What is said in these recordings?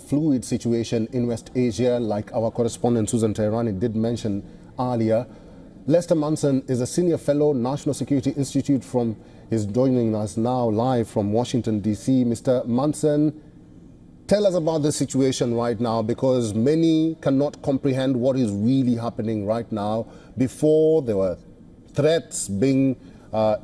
fluid situation in West Asia, like our correspondent Susan Tehrani did mention earlier. Lester Munson is a senior fellow, National Security Institute is joining us now live from Washington, D.C. Mr. Munson, tell us about the situation right now, because many cannot comprehend what is really happening right now. Before, there were threats being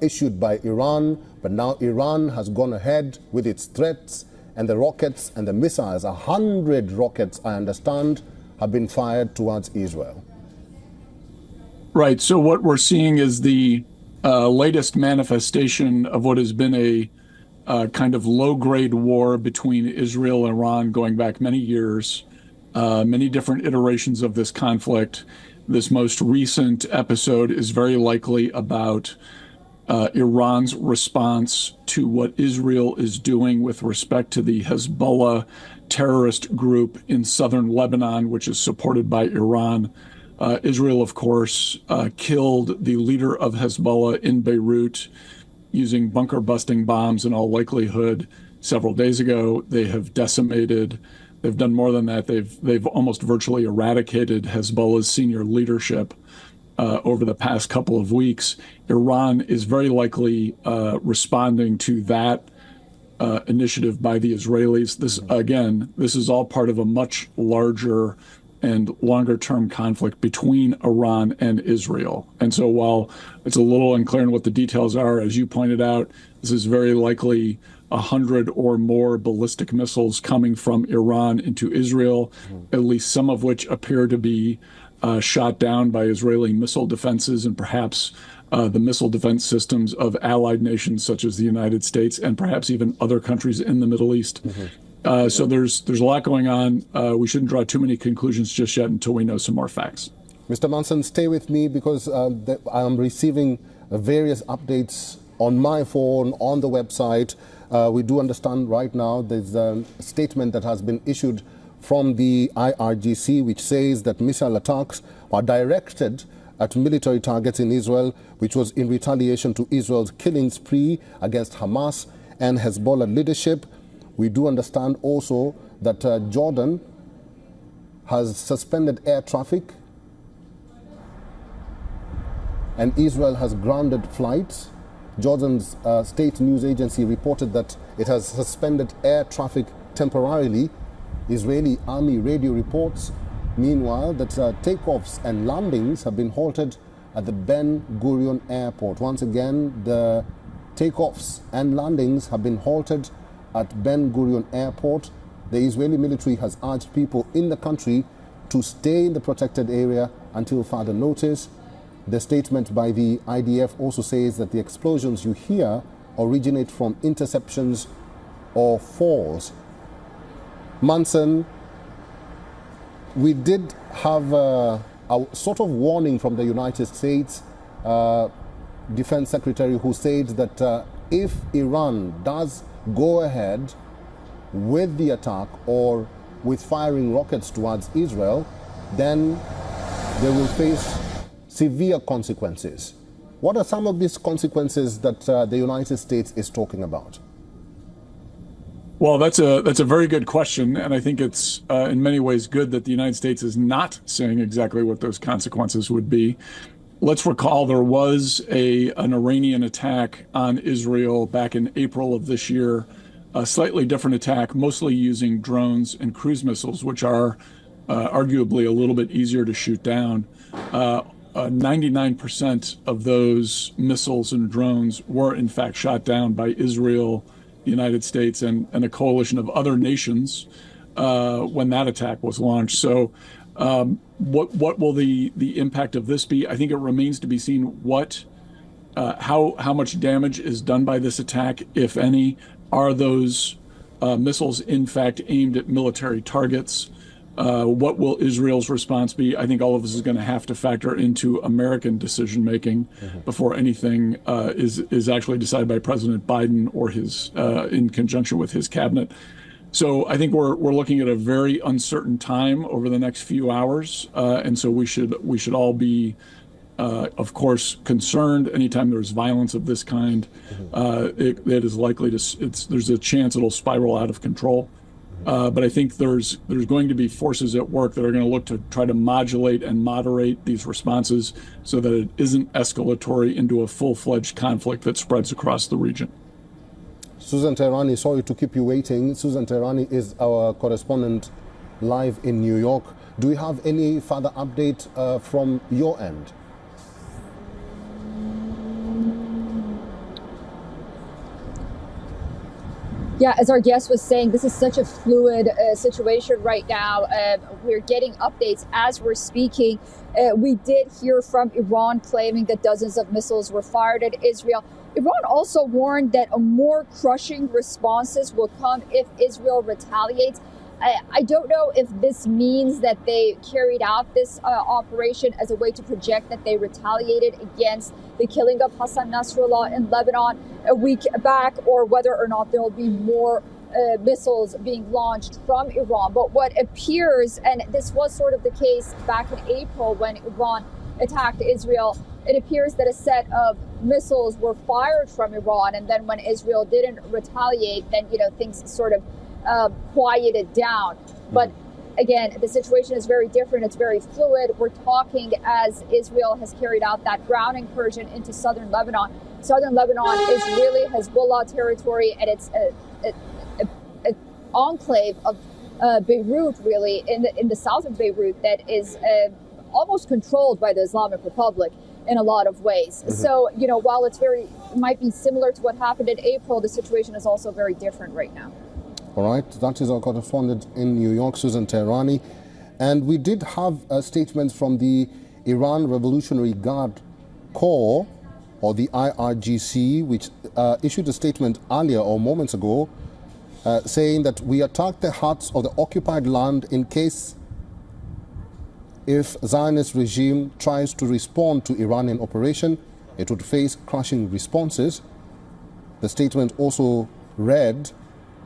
issued by Iran, but now Iran has gone ahead with its threats, and the rockets and the missiles, 100 rockets, I understand, have been fired towards Israel. Right. So what we're seeing is the latest manifestation of what has been a kind of low-grade war between Israel and Iran going back many years, many different iterations of this conflict. This most recent episode is very likely about Iran's response to what Israel is doing with respect to the Hezbollah terrorist group in southern Lebanon, which is supported by Iran. Israel, of course, killed the leader of Hezbollah in Beirut using bunker-busting bombs in all likelihood several days ago. They have decimated, they've done more than that, they've almost virtually eradicated Hezbollah's senior leadership over the past couple of weeks. Iran is very likely responding to that initiative by the Israelis. This is all part of a much larger and longer-term conflict between Iran and Israel. And so while it's a little unclear in what the details are, as you pointed out, this is very likely 100 or more ballistic missiles coming from Iran into Israel, at least some of which appear to be shot down by Israeli missile defenses and perhaps the missile defense systems of allied nations such as the United States and perhaps even other countries in the Middle East. So there's a lot going on. We shouldn't draw too many conclusions just yet until we know some more facts. Mr. Munson, stay with me, because I'm receiving various updates on my phone, on the website. We do understand right now there's a statement that has been issued from the IRGC, which says that missile attacks are directed at military targets in Israel, which was in retaliation to Israel's killing spree against Hamas and Hezbollah leadership. We do understand also that Jordan has suspended air traffic and Israel has grounded flights. Jordan's state news agency reported that it has suspended air traffic temporarily. Israeli army radio reports, meanwhile, that takeoffs and landings have been halted at the Ben Gurion airport. Once again, the takeoffs and landings have been halted at Ben Gurion airport. The Israeli military has urged people in the country to stay in the protected area until further notice. The statement by the IDF also says that the explosions you hear originate from interceptions or falls. Munson, we did have a sort of warning from the United States Defense Secretary, who said that if Iran does go ahead with the attack or with firing rockets towards Israel, then they will face severe consequences. What are some of these consequences that the United States is talking about? Well, that's a very good question, and I think it's in many ways good that the United States is not saying exactly what those consequences would be. Let's recall there was an Iranian attack on Israel back in April of this year, a slightly different attack, mostly using drones and cruise missiles, which are arguably a little bit easier to shoot down. 99% of those missiles and drones were in fact shot down by Israel, the United States, and a coalition of other nations when that attack was launched. So what will the impact of this be? I think it remains to be seen how much damage is done by this attack, if any. Are those missiles in fact aimed at military targets? What will Israel's response be? I think all of this is going to have to factor into American decision making before anything is actually decided by President Biden or his in conjunction with his cabinet. So I think we're looking at a very uncertain time over the next few hours, and so we should all be, of course, concerned. Anytime there's violence of this kind, it is likely there's a chance it'll spiral out of control. But I think there's going to be forces at work that are going to look to try to modulate and moderate these responses so that it isn't escalatory into a full-fledged conflict that spreads across the region. Susan Tehrani, sorry to keep you waiting. Susan Tehrani is our correspondent live in New York. Do we have any further update from your end? Yeah, as our guest was saying, this is such a fluid situation right now. We're getting updates as we're speaking. We did hear from Iran claiming that dozens of missiles were fired at Israel. Iran also warned that a more crushing responses will come if Israel retaliates. I don't know if this means that they carried out this operation as a way to project that they retaliated against the killing of Hassan Nasrallah in Lebanon a week back, or whether or not there will be more missiles being launched from Iran. But what appears, and this was sort of the case back in April when Iran attacked Israel, it appears that a set of missiles were fired from Iran, and then when Israel didn't retaliate, then things sort of quieted down. But again, the situation is very different. It's very fluid. We're talking as Israel has carried out that ground incursion into southern Lebanon. Southern Lebanon is really Hezbollah territory, and it's an enclave of Beirut, really, in the south of Beirut, that is almost controlled by the Islamic Republic in a lot of ways. So, while it might be similar to what happened in April, the situation is also very different right now. All right, that is our correspondent in New York, Susan Tehrani. And we did have statements from the Iran Revolutionary Guard Corps, or the IRGC, which issued a statement earlier or moments ago saying that we attacked the huts of the occupied land in case if Zionist regime tries to respond to Iranian operation, it would face crushing responses. The statement also read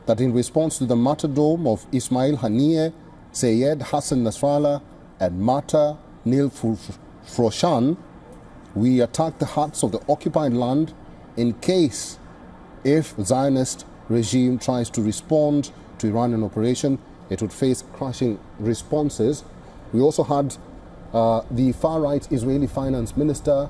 that in response to the martyrdom of Ismail Haniyeh, Sayed Hassan Nasrallah, and Mata Nil Froshan, we attacked the huts of the occupied land in case if Zionist regime tries to respond to Iranian operation, it would face crushing responses. We also had the far-right Israeli finance minister,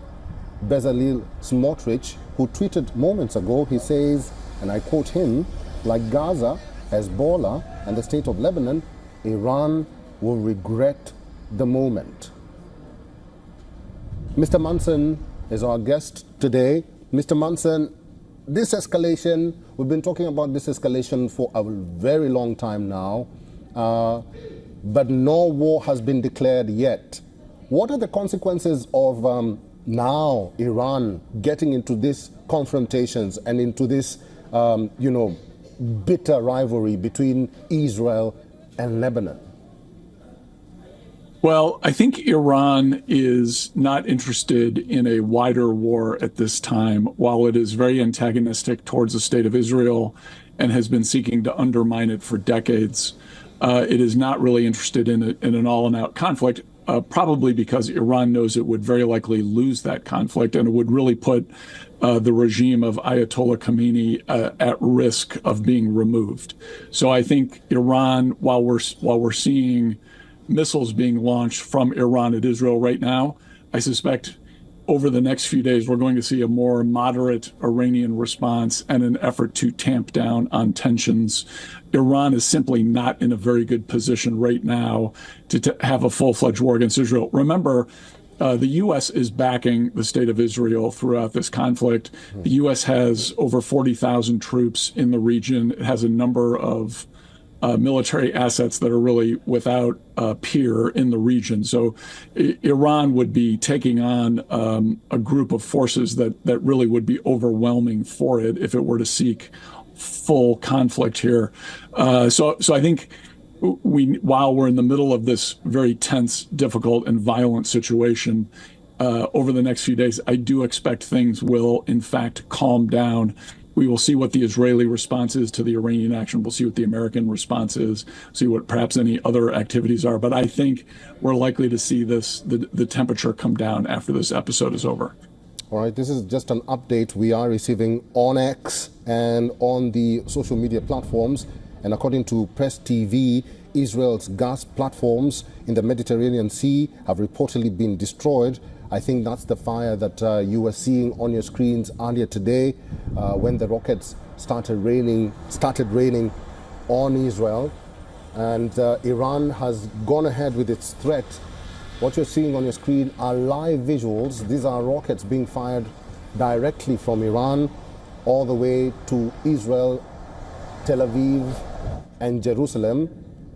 Bezalel Smotrich, who tweeted moments ago. He says, and I quote him, "Like Gaza, Hezbollah, and the state of Lebanon, Iran will regret the moment." Mr. Munson is our guest today. Mr. Munson, this escalation, we've been talking about this escalation for a very long time now, but no war has been declared yet. What are the consequences of now Iran getting into these confrontations and into this, bitter rivalry between Israel and Lebanon? Well, I think Iran is not interested in a wider war at this time, while it is very antagonistic towards the state of Israel and has been seeking to undermine it for decades. It is not really interested in an all-out conflict, probably because Iran knows it would very likely lose that conflict, and it would really put the regime of Ayatollah Khamenei at risk of being removed. So I think Iran, while we're seeing missiles being launched from Iran at Israel right now, I suspect over the next few days, we're going to see a more moderate Iranian response and an effort to tamp down on tensions. Iran is simply not in a very good position right now to have a full-fledged war against Israel. Remember, the U.S. is backing the state of Israel throughout this conflict. The U.S. has over 40,000 troops in the region. It has a number of military assets that are really without peer in the region. So Iran would be taking on a group of forces that really would be overwhelming for it if it were to seek full conflict here. So I think while we're in the middle of this very tense, difficult, and violent situation, over the next few days, I do expect things will, in fact, calm down. We will see what the Israeli response is to the Iranian action. We'll see what the American response is, see what perhaps any other activities are. But I think we're likely to see the temperature come down after this episode is over. All right, this is just an update we are receiving on X and on the social media platforms. And according to Press TV, Israel's gas platforms in the Mediterranean Sea have reportedly been destroyed. I think that's the fire that you were seeing on your screens earlier today when the rockets started raining on Israel. And Iran has gone ahead with its threat. What you're seeing on your screen are live visuals. These are rockets being fired directly from Iran all the way to Israel, Tel Aviv, and Jerusalem.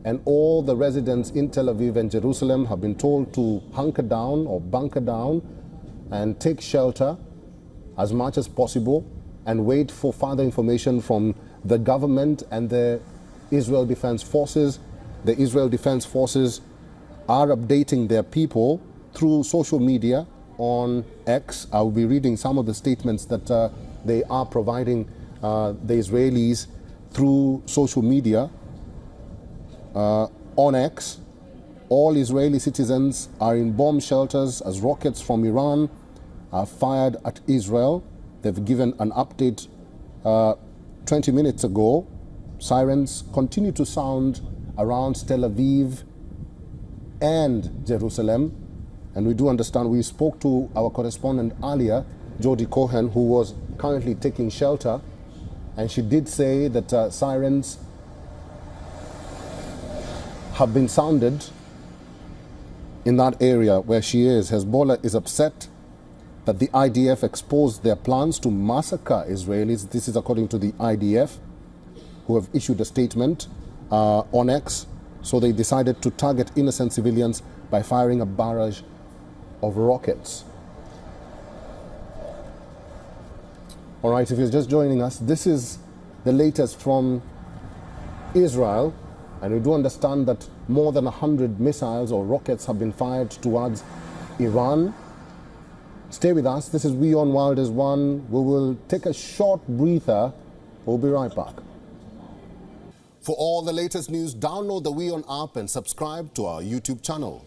And all the residents in Tel Aviv and Jerusalem have been told to hunker down or bunker down and take shelter as much as possible and wait for further information from the government and the Israel Defense Forces. The Israel Defense Forces are updating their people through social media on X. I will be reading some of the statements that they are providing the Israelis through social media. On X, all Israeli citizens are in bomb shelters as rockets from Iran are fired at Israel. They've given an update 20 minutes ago. Sirens continue to sound around Tel Aviv and Jerusalem. And we do understand, we spoke to our correspondent earlier, Jody Cohen, who was currently taking shelter. And she did say that sirens have been sounded in that area where she is. Hezbollah is upset that the IDF exposed their plans to massacre Israelis. This is according to the IDF, who have issued a statement on X. So they decided to target innocent civilians by firing a barrage of rockets. All right, if you're just joining us, this is the latest from Israel. And we do understand that more than 100 missiles or rockets have been fired towards Iran. Stay with us. This is WION World is One. We will take a short breather. We'll be right back. For all the latest news, download the WION app and subscribe to our YouTube channel.